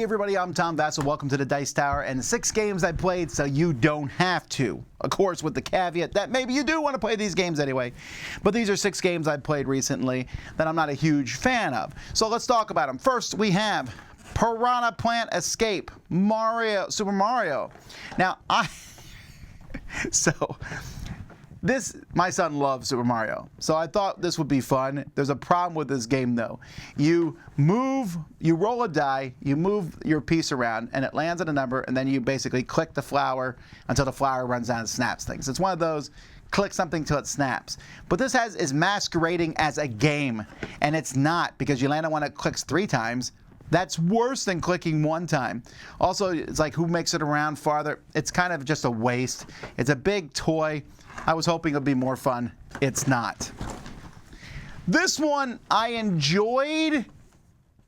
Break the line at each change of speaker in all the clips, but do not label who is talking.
Everybody, I'm Tom Vasel. Welcome to the Dice Tower, and 6 games I played so you don't have to. Of course, with the caveat that maybe you do want to play these games anyway. But these are 6 games I played recently that I'm not a huge fan of. So let's talk about them. First, we have Piranha Plant Escape, Super Mario. Now, my son loves Super Mario, so I thought this would be fun. There's a problem with this game, though. You roll a die, you move your piece around, and it lands on a number, and then you basically click the flower until the flower runs down and snaps things. It's one of those, click something till it snaps. But this is masquerading as a game, and it's not, because you land on one that clicks 3 times. That's worse than clicking 1 time. Also, it's like, who makes it around farther? It's kind of just a waste. It's a big toy. I was hoping it would be more fun. It's not. This one, I enjoyed.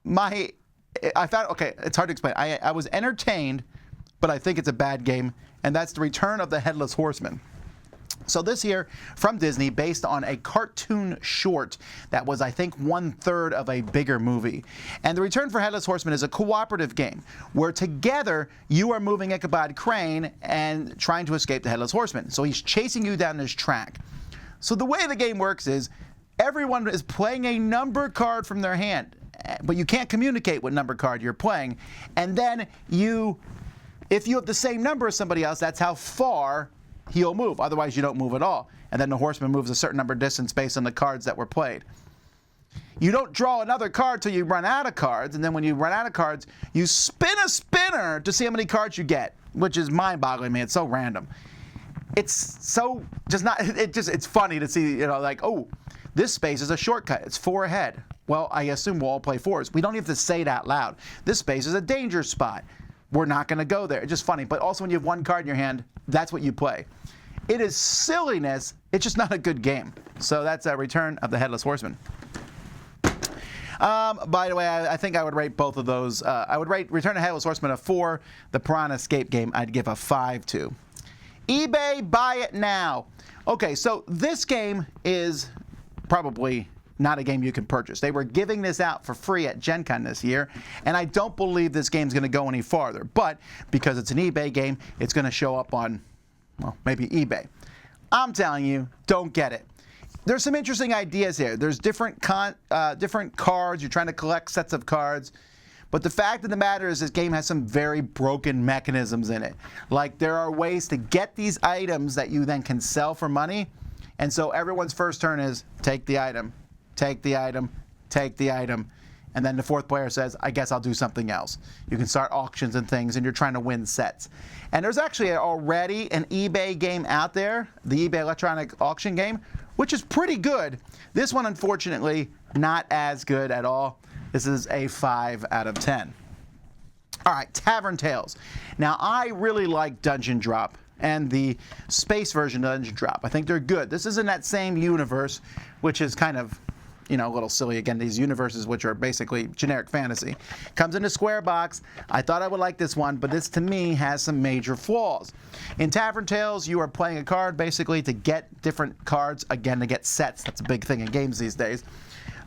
I found, okay, it's hard to explain. I was entertained, but I think it's a bad game, and that's the Return of the Headless Horseman. So this here, from Disney, based on a cartoon short that was, I think, 1/3 of a bigger movie. And the Return for Headless Horseman is a cooperative game where together you are moving Ichabod Crane and trying to escape the Headless Horseman. So he's chasing you down this track. So the way the game works is everyone is playing a number card from their hand, but you can't communicate what number card you're playing. And then if you have the same number as somebody else, that's how far he'll move. Otherwise, you don't move at all. And then the horseman moves a certain number of distance based on the cards that were played. You don't draw another card till you run out of cards, and then when you run out of cards, you spin a spinner to see how many cards you get, which is mind-boggling to me. It's so random. It's so it's funny to see, like, oh, this space is a shortcut. It's 4 ahead. Well, I assume we'll all play 4s. We don't even have to say it out loud. This space is a danger spot. We're not going to go there. It's just funny. But also when you have 1 card in your hand, that's what you play. It is silliness. It's just not a good game. So that's a Return of the Headless Horseman. By the way, I think I would rate both of those. I would rate Return of the Headless Horseman a 4. The Piranha Escape game, I'd give a 5 to. eBay, buy it now. Okay, so this game is probably not a game you can purchase. They were giving this out for free at Gen Con this year, and I don't believe this game's going to go any farther. But because it's an eBay game, it's going to show up on, well, maybe eBay. I'm telling you, don't get it. There's some interesting ideas here. There's different cards. You're trying to collect sets of cards. But the fact of the matter is this game has some very broken mechanisms in it. Like, there are ways to get these items that you then can sell for money. And so everyone's first turn is take the item. Take the item, take the item, and then the 4th player says, I guess I'll do something else. You can start auctions and things, and you're trying to win sets. And there's actually already an eBay game out there, the eBay electronic auction game, which is pretty good. This one, unfortunately, not as good at all. This is a 5 out of 10. All right, Tavern Tales. Now, I really like Dungeon Drop and the space version of Dungeon Drop. I think they're good. This is in that same universe, which is kind of, a little silly. Again, these universes, which are basically generic fantasy. Comes in a square box. I thought I would like this one, but this, to me, has some major flaws. In Tavern Tales, you are playing a card, basically, to get different cards, again, to get sets. That's a big thing in games these days.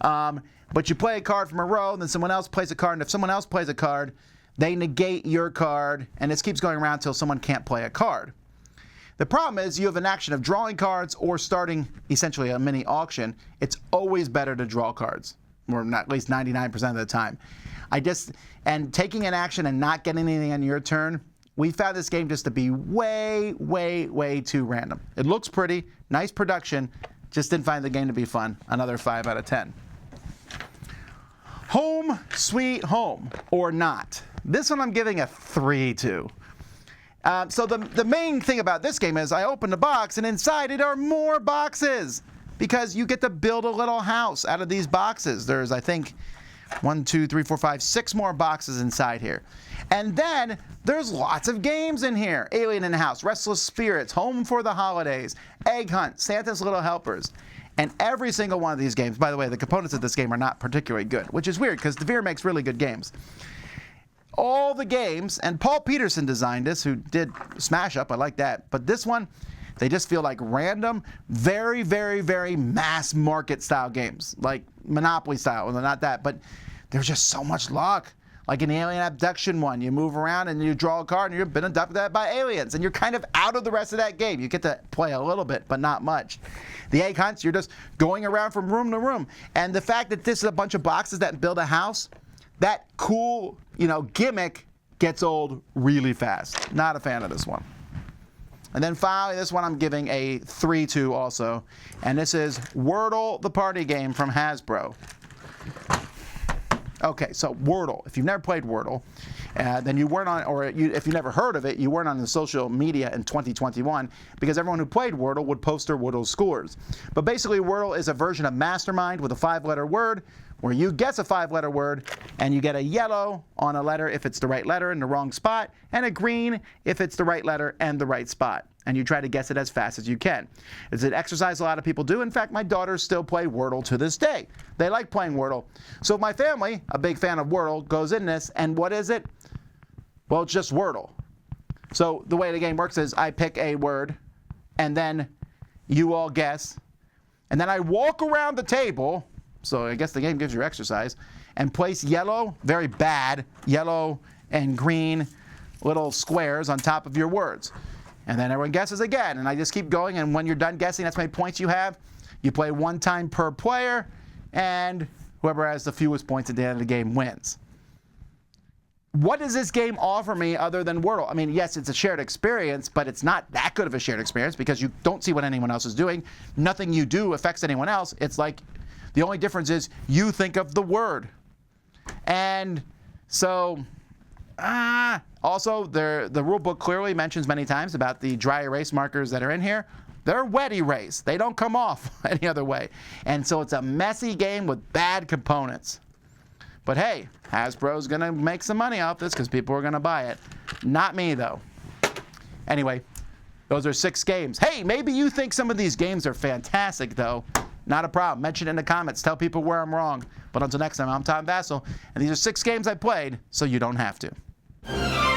But you play a card from a row, and then someone else plays a card, and if someone else plays a card, they negate your card, and this keeps going around until someone can't play a card. The problem is you have an action of drawing cards or starting essentially a mini auction. It's always better to draw cards, or at least 99% of the time. And taking an action and not getting anything on your turn, we found this game just to be way, way, way too random. It looks pretty, nice production, just didn't find the game to be fun. Another 5 out of 10. Home Sweet Home, or not. This one I'm giving a 3 to. So the main thing about this game is I open the box, and inside it are more boxes, because you get to build a little house out of these boxes. There's, I think, 1, 2, 3, 4, 5, 6 more boxes inside here. And then there's lots of games in here. Alien in the House, Restless Spirits, Home for the Holidays, Egg Hunt, Santa's Little Helpers. And every single one of these games, by the way, the components of this game are not particularly good, which is weird because Tavern makes really good games. all the games, and Paul Peterson designed this, who did Smash Up, I like that, but this one, they just feel like random, very, very, very mass market style games, like Monopoly style. Well, they're not that, but there's just so much luck. Like an alien abduction one, you move around and you draw a card and you've been abducted by aliens, and you're kind of out of the rest of that game. You get to play a little bit, but not much. The egg hunts, you're just going around from room to room. And the fact that this is a bunch of boxes that build a house, that cool, gimmick gets old really fast. Not a fan of this one. And then finally, this one I'm giving a 3-2 also. And this is Wordle, the party game from Hasbro. Okay, so Wordle. If you've never played Wordle, then you weren't on, or if you never heard of it, you weren't on the social media in 2021, because everyone who played Wordle would post their Wordle scores. But basically, Wordle is a version of Mastermind with a 5-letter word, where you guess a 5-letter word, and you get a yellow on a letter if it's the right letter in the wrong spot, and a green if it's the right letter and the right spot. And you try to guess it as fast as you can. It's an exercise a lot of people do. In fact, my daughters still play Wordle to this day. They like playing Wordle. So my family, a big fan of Wordle, goes in this, and what is it? Well, it's just Wordle. So the way the game works is I pick a word, and then you all guess, and then I walk around the table, so I guess the game gives you exercise, and place yellow, very bad, yellow and green little squares on top of your words. And then everyone guesses again, and I just keep going, and when you're done guessing, that's how many points you have. You play one time per player, and whoever has the fewest points at the end of the game wins. What does this game offer me other than Wordle? I mean, yes, it's a shared experience, but it's not that good of a shared experience because you don't see what anyone else is doing. Nothing you do affects anyone else. It's like the only difference is you think of the word. And so... also, the rule book clearly mentions many times about the dry erase markers that are in here. They're wet erase. They don't come off any other way. And so it's a messy game with bad components. But hey, Hasbro's going to make some money off this because people are going to buy it. Not me, though. Anyway, those are 6 games. Hey, maybe you think some of these games are fantastic, though. Not a problem. Mention it in the comments. Tell people where I'm wrong. But until next time, I'm Tom Vasel, and these are 6 games I played, so you don't have to.